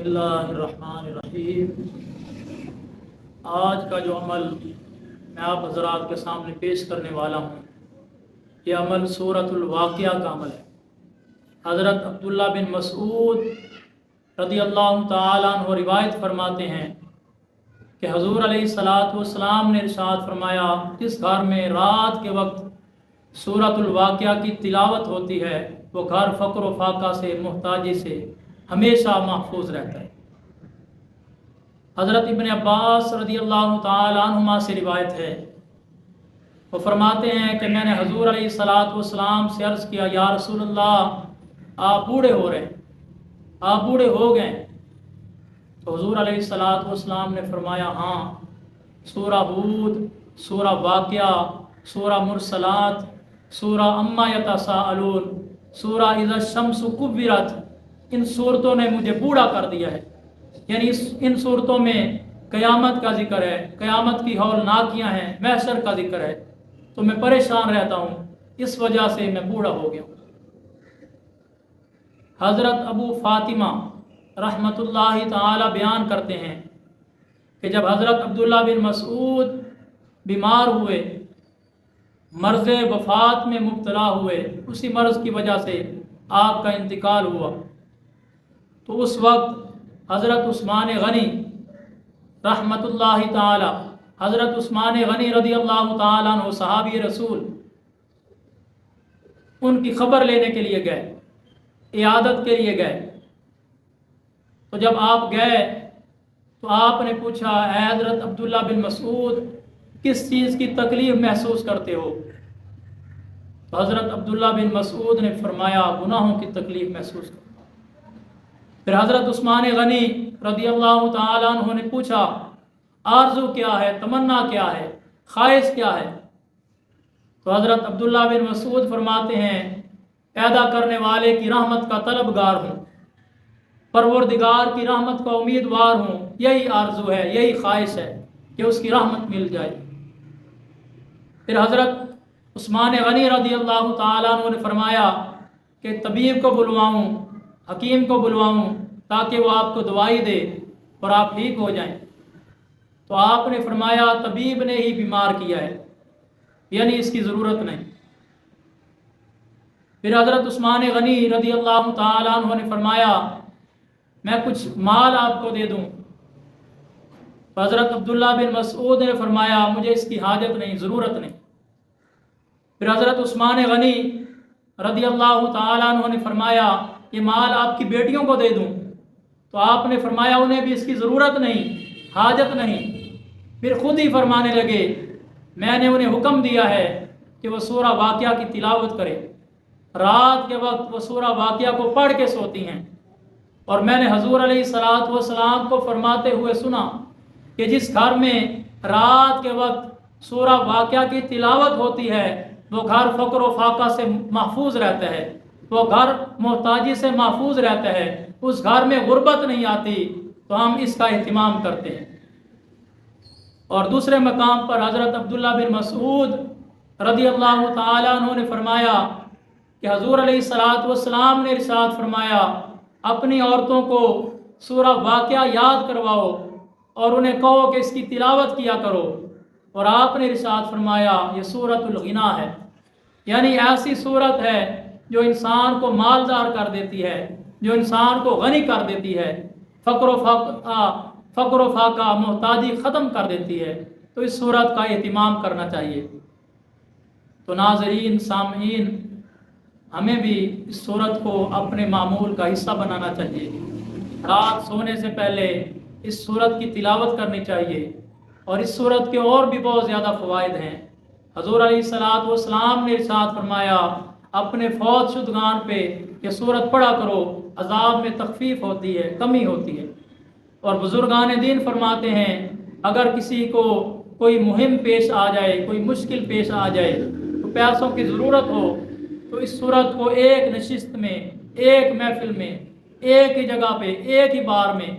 बिस्मिल्लाहिर्रहमानिर्रहीम। आज का जो अमल मैं आप हज़रात के सामने पेश करने वाला हूँ, यह अमल सूरतुल वाक़िया का अमल है। हज़रत अब्दुल्ला बिन मसूद रज़ियल्लाहु ताला अन्हु रिवायत फरमाते हैं कि हुज़ूर अलैहिस्सलातु वस्सलाम ने इरशाद फरमाया, जिस घर में रात के वक्त सूरतुल वाक़िया की तिलावत होती है वो घर फ़क्र व फाका से, मुहताजी से हमेशा महफूज रहता है। हज़रत इब्न अब्बास रज़ियल्लाहु ताला अन्हुमा से रिवायत है, वो फरमाते हैं कि मैंने हुज़ूर अलैहिस्सलातु वस्सलाम से अर्ज़ किया, या रसूलल्लाह, आप बूढ़े हो रहे हैं, आप बूढ़े हो गए। तो हुज़ूर अलैहिस्सलातु वस्सलाम ने फरमाया, हाँ, सूरा हूद, सूरा वाक़िया, सूरा मुरसलात, सूरा अम्मा यतसाअलून, सूरा इज़ा शम्सु कुव्विरत, इन सूरतों ने मुझे बूढ़ा कर दिया है। यानी इन सूरतों में क़यामत का जिक्र है, क़यामत की हौलनाकियाँ हैं, महशर का जिक्र है, तो मैं परेशान रहता हूँ, इस वजह से मैं बूढ़ा हो गया हूँ। हज़रत अबू फ़ातिमा रहमतुल्लाहि ताला बयान करते हैं कि जब हज़रत अब्दुल्ला बिन मसूद बीमार हुए, मर्ज़ वफ़ात में मुब्तला हुए, उसी मर्ज़ की वजह से आपका इंतकाल हुआ, तो उस वक्त हज़रत उस्मान गनी रहमतुल्लाहि ताला, हज़रत उस्मान गनी रज़ियल्लाहु ताला अन्हु सहाबी रसूल, उनकी खबर लेने के लिए गए, इयादत के लिए गए। तो जब आप गए तो आपने पूछा, ऐ हज़रत अब्दुल्ला बिन मसूद, किस चीज़ की तकलीफ़ महसूस करते हो? तो हज़रत अब्दुल्ला बिन मसूद ने फरमाया, गुनाहों की तकलीफ़ महसूस करता। फिर हज़रत उस्मान गनी रज़ियल्लाहु ताला अन्हु ने पूछा, आरज़ू क्या है, तमन्ना क्या है, ख्वाहिश क्या है? तो हज़रत अब्दुल्ला बिन मसूद फरमाते हैं, पैदा करने वाले की रहमत का तलबगार हूँ, परवरदिगार की रहमत का उम्मीदवार हूँ, यही आरज़ू है, यही ख्वाहिश है कि उसकी रहमत मिल जाए। फिर हज़रत उस्मान गनी रज़ियल्लाहु ताला अन्हु ने फरमाया कि तबीब को बुलवाऊँ, हकीम को बुलवाऊँ, ताकि वो आपको दवाई दे और आप ठीक हो जाएं। तो आपने फरमाया, तबीब ने ही बीमार किया है, यानी इसकी ज़रूरत नहीं। फिर हज़रत उस्मान गनी रज़ियल्लाहु ताला अन्हु ने फरमाया, मैं कुछ माल आपको दे दूँ। हज़रत अब्दुल्ला बिन मसूद ने फरमाया, मुझे इसकी हाजत नहीं, ज़रूरत नहीं। फिर हज़रत उस्मान गनी रज़ियल्लाहु ताला अन्हु ने फरमाया, ये माल आपकी बेटियों को दे दूँ। तो आपने फरमाया, उन्हें भी इसकी ज़रूरत नहीं, हाजत नहीं। फिर खुद ही फरमाने लगे, मैंने उन्हें हुक्म दिया है कि वह सूरा वाक़िया की तिलावत करें, रात के वक्त वह सूरा वाक़िया को पढ़ के सोती हैं। और मैंने हुज़ूर अलैहिस्सलातु वस्सलाम को फरमाते हुए सुना कि जिस घर में रात के वक्त सूरा वाक़िया की तिलावत होती है वो घर फ़क्र व फाका से महफूज रहता है, वो घर मोहताजी से महफूज रहता है, उस घर में गुर्बत नहीं आती। तो हम इसका एहतिमाम करते हैं। और दूसरे मकाम पर हज़रत अब्दुल्ला बिन मसूद रज़ियल्लाहु ताला अन्हु ने फरमाया कि हुज़ूर अलैहिस्सलातु वस्सलाम ने इरशाद फरमाया, अपनी औरतों को सूरा वाक़िया याद करवाओ और उन्हें कहो कि इसकी तिलावत किया करो। और आपने इरशाद फरमाया, ये सूरतुल गिना है, यानी ऐसी सूरत है जो इंसान को मालदार कर देती है, जो इंसान को गनी कर देती है, फ़क्र फाका मोहताजी ख़त्म कर देती है। तो इस सूरत का एहतिमाम करना चाहिए। तो नाज़रीन, सामीन, हमें भी इस सूरत को अपने मामूल का हिस्सा बनाना चाहिए। रात सोने से पहले इस सूरत की तिलावत करनी चाहिए। और इस सूरत के और भी बहुत ज़्यादा फ़वाइद हैं। हुज़ूर अलैहिस्सलातु वस्सलाम ने इरशाद फरमाया, अपने फौत शुदगान पे ये सूरत पढ़ा करो, अज़ाब में तख़फ़ीफ़ होती है, कमी होती है। और बुज़ुर्गान दीन फरमाते हैं, अगर किसी को कोई मुहिम पेश आ जाए, कोई मुश्किल पेश आ जाए, तो पैसों की ज़रूरत हो, तो इस सूरत को एक नशिस्त में, एक महफिल में, एक ही जगह पे, एक ही बार में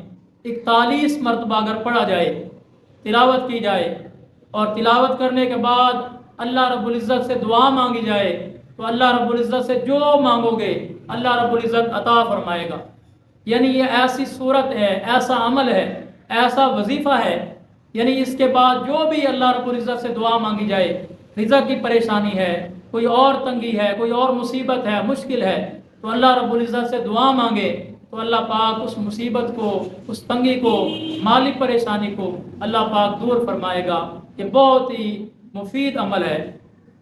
41 मरतबा अगर पढ़ा जाए, तिलावत की जाए, और तिलावत करने के बाद अल्लाह रब्बुल इज़्ज़त से दुआ मांगी जाए, तो अल्लाह रब्बुल इज़्ज़त से जो मांगोगे अल्लाह रब्बुल इज़्ज़त अता फरमाएगा। یعنی یہ ایسی صورت ہے، ایسا عمل ہے، ایسا وظیفہ ہے، یعنی اس کے بعد جو بھی اللہ رب العزت سے دعا مانگی جائے، رزق کی پریشانی ہے، کوئی اور تنگی ہے، کوئی اور مصیبت ہے، مشکل ہے، تو اللہ رب العزت سے دعا مانگے تو اللہ پاک اس مصیبت کو، اس تنگی کو، مالی پریشانی کو اللہ پاک دور فرمائے گا۔ یہ بہت ہی مفید عمل ہے،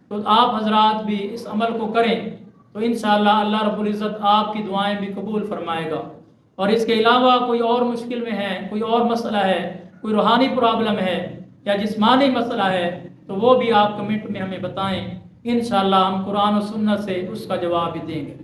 تو آپ حضرات بھی اس عمل کو کریں تو انشاءاللہ اللہ رب العزت آپ کی دعائیں بھی قبول فرمائے گا۔ اور اس کے علاوہ کوئی اور مشکل میں ہے، کوئی اور مسئلہ ہے، کوئی روحانی پرابلم ہے یا جسمانی مسئلہ ہے، تو وہ بھی آپ کمنٹ میں ہمیں بتائیں، انشاءاللہ ہم قرآن و سنت سے اس کا جواب بھی دیں گے۔